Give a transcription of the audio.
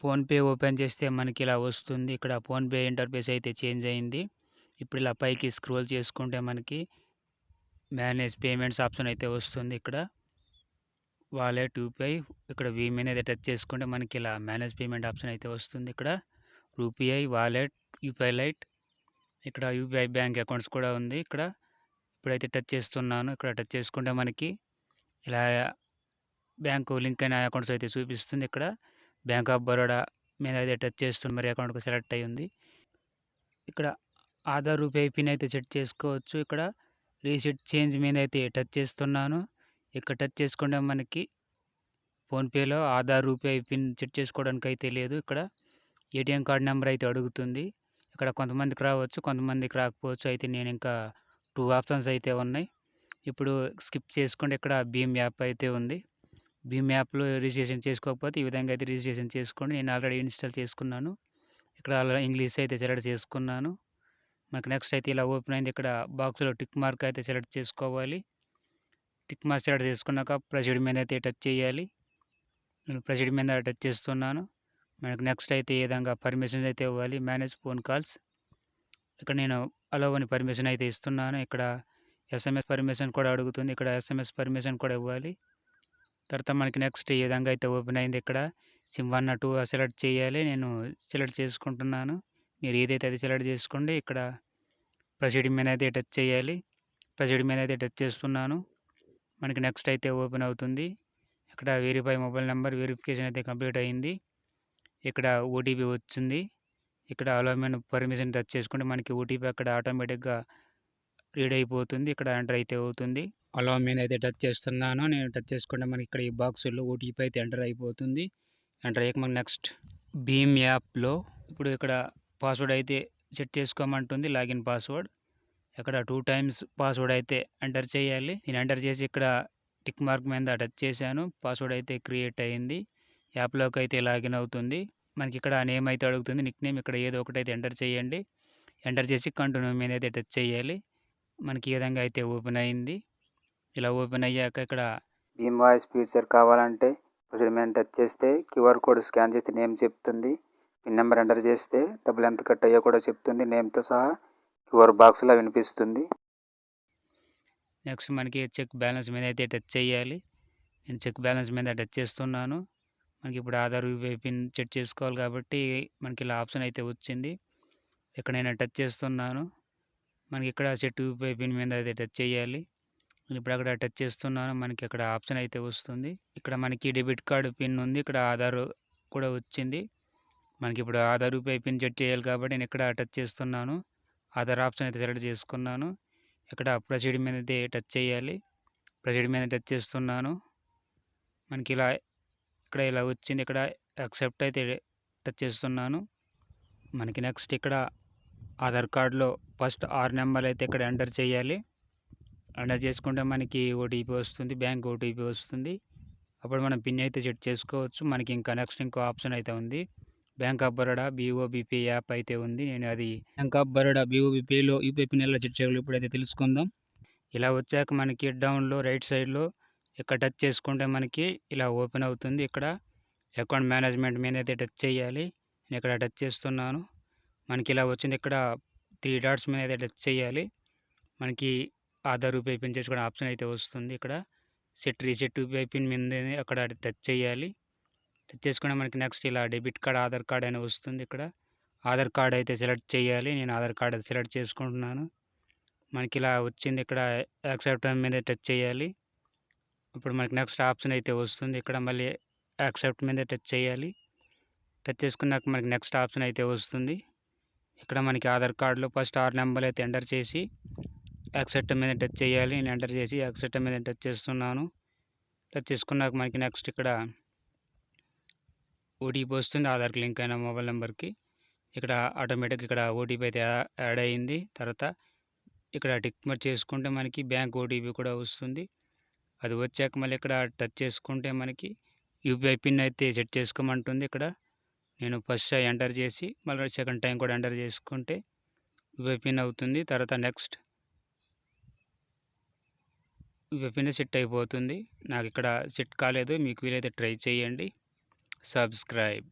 PhonePe open చేస్తే మనకి ఇలా వస్తుంది. ఇక్కడ ఫోన్‌పే ఇంటర్ఫేస్ అయితే చేంజ్ అయింది. ఇప్పుడు ఇలా పైకి స్క్రోల్ చేసుకుంటే మనకి మేనేజ్ పేమెంట్స్ ఆప్షన్ అయితే వస్తుంది. ఇక్కడ వాలెట్, యూపీఐ ఇక్కడ వి మీద టచ్ చేసుకుంటే మనకి ఇలా మేనేజ్ పేమెంట్ ఆప్షన్ అయితే వస్తుంది. ఇక్కడ యూపీఐ, వాలెట్, యూపీఐ లైట్, ఇక్కడ యూపీఐ బ్యాంక్ అకౌంట్స్ కూడా ఉంది. ఇక్కడ ఇప్పుడైతే టచ్ చేస్తున్నాను. ఇక్కడ టచ్ చేసుకుంటే మనకి ఇలా బ్యాంకు లింక్ అయిన అకౌంట్స్ అయితే చూపిస్తుంది. ఇక్కడ బ్యాంక్ ఆఫ్ బరోడా మీద అయితే టచ్ చేస్తుంది. మరి అకౌంట్కి సెలెక్ట్ అయ్యి ఉంది. ఇక్కడ ఆధార్ యూపీఐ పిన్ అయితే సెట్ చేసుకోవచ్చు. ఇక్కడ రీసెట్ చేంజ్ మీద అయితే టచ్ చేస్తున్నాను. ఇక్కడ టచ్ చేసుకుంటే మనకి ఫోన్‌పేలో ఆధార్ యూపీఐ పిన్ సెట్ చేసుకోవడానికి అయితే లేదు. ఇక్కడ ఏటీఎం కార్డ్ నెంబర్ అయితే అడుగుతుంది. ఇక్కడ కొంతమందికి రావచ్చు, కొంతమందికి రాకపోవచ్చు. అయితే నేను ఇంకా 2 ఆప్షన్స్ అయితే ఉన్నాయి. ఇప్పుడు స్కిప్ చేసుకుంటే ఇక్కడ భీమ్ యాప్ అయితే ఉంది. భీమ్ యాప్‌లో రిజిస్ట్రేషన్ చేసుకోకపోతే ఈ విధంగా అయితే రిజిస్ట్రేషన్ చేసుకోండి. నేను ఆల్రెడీ ఇన్‌స్టాల్ చేసుకున్నాను. ఇక్కడ ఇంగ్లీష్ అయితే సెలెక్ట్ చేసుకున్నాను. మనకు నెక్స్ట్ అయితే ఇలా ఓపెన్ అయింది. ఇక్కడ బాక్స్‌లో టిక్ మార్క్ అయితే సెలెక్ట్ చేసుకోవాలి. టిక్ మార్క్ సెలెక్ట్ చేసుకున్నాక ప్రొసీడ్ మీద అయితే టచ్ చేయాలి. నేను ప్రొసీడ్ మీద టచ్ చేస్తున్నాను. మనకు నెక్స్ట్ అయితే ఈ విధంగా పర్మిషన్స్ అయితే ఇవ్వాలి. మేనేజ్ ఫోన్ కాల్స్, ఇక్కడ నేను అలో అని పర్మిషన్ అయితే ఇస్తున్నాను. ఇక్కడ ఎస్ఎంఎస్ పర్మిషన్ కూడా అడుగుతుంది. ఇక్కడ ఎస్ఎంఎస్ పర్మిషన్ కూడా ఇవ్వాలి. తర్వాత మనకి నెక్స్ట్ ఈ విధంగా అయితే ఓపెన్ అయింది. ఇక్కడ సిమ్ 1 2 సెలెక్ట్ చేయాలి. నేను సెలెక్ట్ చేసుకుంటున్నాను. మీరు ఏదైతే అది సెలెక్ట్ చేసుకోండి. ఇక్కడ ప్రొసీడ్ మీద అయితే టచ్ చేయాలి. ప్రొసీడ్ మీద అయితే టచ్ చేస్తున్నాను. మనకి నెక్స్ట్ అయితే ఓపెన్ అవుతుంది. ఇక్కడ వెరిఫై మొబైల్ నెంబర్ వెరిఫికేషన్ అయితే కంప్లీట్ అయింది. ఇక్కడ ఓటీపీ వచ్చింది. ఇక్కడ అలో మీద పర్మిషన్ టచ్ చేసుకుంటే మనకి ఓటీపీ అక్కడ ఆటోమేటిక్గా రీడ్ అయిపోతుంది. ఇక్కడ ఎంటర్ అయితే అవుతుంది. అలో మీద అయితే టచ్ చేస్తున్నాను. నేను టచ్ చేసుకుంటే మనకి ఇక్కడ ఈ బాక్స్లో ఓటీపీ అయితే ఎంటర్ అయిపోతుంది. ఎంటర్ అయ్యాక మనకి నెక్స్ట్ భీమ్ యాప్లో ఇప్పుడు ఇక్కడ పాస్వర్డ్ అయితే సెట్ చేసుకోమంటుంది. లాగిన్ పాస్వర్డ్ ఇక్కడ 2 టైమ్స్ పాస్వర్డ్ అయితే ఎంటర్ చేయాలి. నేను ఎంటర్ చేసి ఇక్కడ టిక్ మార్క్ మీద టచ్ చేశాను. పాస్వర్డ్ అయితే క్రియేట్ అయ్యింది. యాప్లోకి అయితే లాగిన్ అవుతుంది. మనకి ఇక్కడ నేమ్ అయితే అడుగుతుంది. నిక్ నేమ్ ఇక్కడ ఏదో ఒకటి అయితే ఎంటర్ చేయండి. ఎంటర్ చేసి కంటిన్యూ మీద అయితే టచ్ చేయాలి. మనకి ఈ విధంగా అయితే ఓపెన్ అయింది. ఇలా ఓపెన్ అయ్యాక ఇక్కడ భీమ్ వాయిస్ ఫీచర్ కావాలంటే ప్రొసీడ్ మీద టచ్ చేస్తే క్యూఆర్ కోడ్ స్కాన్ చేస్తే నేమ్ చెప్తుంది. పిన్ నెంబర్ ఎంటర్ చేస్తే డబ్బులు ఎంత కట్ అయ్యో కూడా చెప్తుంది. నేమ్తో సహా క్యూఆర్ బాక్స్లో వినిపిస్తుంది. నెక్స్ట్ మనకి చెక్ బ్యాలెన్స్ మీద అయితే టచ్ చేయాలి. నేను చెక్ బ్యాలెన్స్ మీద టచ్ చేస్తున్నాను. మనకి ఇప్పుడు ఆధార్ యూపీఐ పిన్ సెట్ చేసుకోవాలి కాబట్టి మనకి ఇలా ఆప్షన్ అయితే వచ్చింది. ఇక్కడ నేను టచ్ చేస్తున్నాను. మనకి ఇక్కడ సెట్ యూపీఐ పిన్ మీద అయితే టచ్ చేయాలి. ఇప్పుడు అక్కడ టచ్ చేస్తున్నాను. మనకి అక్కడ ఆప్షన్ అయితే వస్తుంది. ఇక్కడ మనకి డెబిట్ కార్డు పిన్ ఉంది. ఇక్కడ ఆధార్ కూడా వచ్చింది. మనకి ఇప్పుడు ఆధార్ యూపీఐ పిన్ సెట్ చేయాలి కాబట్టి నేను ఇక్కడ టచ్ చేస్తున్నాను. ఆధార్ ఆప్షన్ అయితే సెలెక్ట్ చేసుకున్నాను. ఇక్కడ ప్రొసీడ్ మీద అయితే టచ్ చేయాలి. ప్రొసీడ్ మీద టచ్ చేస్తున్నాను. మనకి ఇలా ఇక్కడ ఇలా వచ్చింది. ఇక్కడ యాక్సెప్ట్ అయితే టచ్ చేస్తున్నాను. మనకి నెక్స్ట్ ఇక్కడ ఆధార్ కార్డులో ఫస్ట్ 6 నెంబర్లు అయితే ఇక్కడ ఎంటర్ చేయాలి. ఎంటర్ చేసుకుంటే మనకి ఓటీపీ వస్తుంది. బ్యాంక్ ఓటీపీ వస్తుంది. అప్పుడు మనం పిన్ అయితే సెట్ చేసుకోవచ్చు. మనకి ఇంకా నెక్స్ట్ ఇంకో ఆప్షన్ అయితే ఉంది. Bank of Baroda BOBP app అయితే ఉంది. నేను అది బ్యాంక్ ఆఫ్ బరోడా బీఓబీపీలో యూపీఐ పిన్ ఎలా సెట్ చేయాలో ఇప్పుడైతే తెలుసుకుందాం. ఇలా వచ్చాక మనకి డౌన్లో రైట్ సైడ్లో ఇక్కడ టచ్ చేసుకుంటే మనకి ఇలా ఓపెన్ అవుతుంది. ఇక్కడ అకౌంట్ మేనేజ్మెంట్ మీద అయితే టచ్ చేయాలి. నేను ఇక్కడ టచ్ చేస్తున్నాను. మనకి ఇలా వచ్చింది. ఇక్కడ 3 డాట్స్ మీద అయితే టచ్ చేయాలి. మనకి ఆధార్ యూపీఐ పిన్ చేసుకోవడం ఆప్షన్ అయితే వస్తుంది. ఇక్కడ రీసెట్ యూపీఐ పిన్ మీద అక్కడ టచ్ చేయాలి. టచ్ చేసుకుంటే మనకి నెక్స్ట్ ఇలా డెబిట్ కార్డ్ ఆధార్ కార్డ్ అని వస్తుంది. ఇక్కడ ఆధార్ కార్డ్ అయితే సెలెక్ట్ చేయాలి. నేను ఆధార్ కార్డ్ అయితే సెలెక్ట్ చేసుకుంటున్నాను. మనకి ఇలా వచ్చింది. ఇక్కడ యాక్సెప్ట్ మీద టచ్ చేయాలి. ఇప్పుడు మనకి నెక్స్ట్ ఆప్షన్ అయితే వస్తుంది. ఇక్కడ మళ్ళీ యాక్సెప్ట్ మీద టచ్ చేయాలి. టచ్ చేసుకున్నాక మనకి నెక్స్ట్ ఆప్షన్ అయితే వస్తుంది. ఇక్కడ మనకి ఆధార్ కార్డులో ఫస్ట్ 6 నెంబర్లు అయితే ఎంటర్ చేసి యాక్సెప్ట్ మీద టచ్ చేయాలి. నేను ఎంటర్ చేసి యాక్సెప్ట్ మీద టచ్ చేస్తున్నాను. టచ్ చేసుకున్నాక మనకి నెక్స్ట్ ఇక్కడ ఓటీపీ వస్తుంది. ఆధార్కి లింక్ అయిన మొబైల్ నెంబర్కి ఇక్కడ ఆటోమేటిక్ ఇక్కడ ఓటీపీ అయితే యాడ్ అయ్యింది. తర్వాత ఇక్కడ టిక్ మార్క్ చేసుకుంటే మనకి బ్యాంక్ ఓటీపీ కూడా వస్తుంది. అది వచ్చాక మళ్ళీ ఇక్కడ టచ్ చేసుకుంటే మనకి యూపీఐ పిన్ అయితే సెట్ చేసుకోమంటుంది. ఇక్కడ నేను ఫస్ట్ ఎంటర్ చేసి మళ్ళీ సెకండ్ టైం కూడా ఎంటర్ చేసుకుంటే యూపీఐ పిన్ అవుతుంది. తర్వాత నెక్స్ట్ యూపీఐ పిన్ సెట్ అయిపోతుంది. నాకు ఇక్కడ సెట్ కాలేదు. మీకు వీలైతే ట్రై చేయండి. సబ్స్క్రైబ్.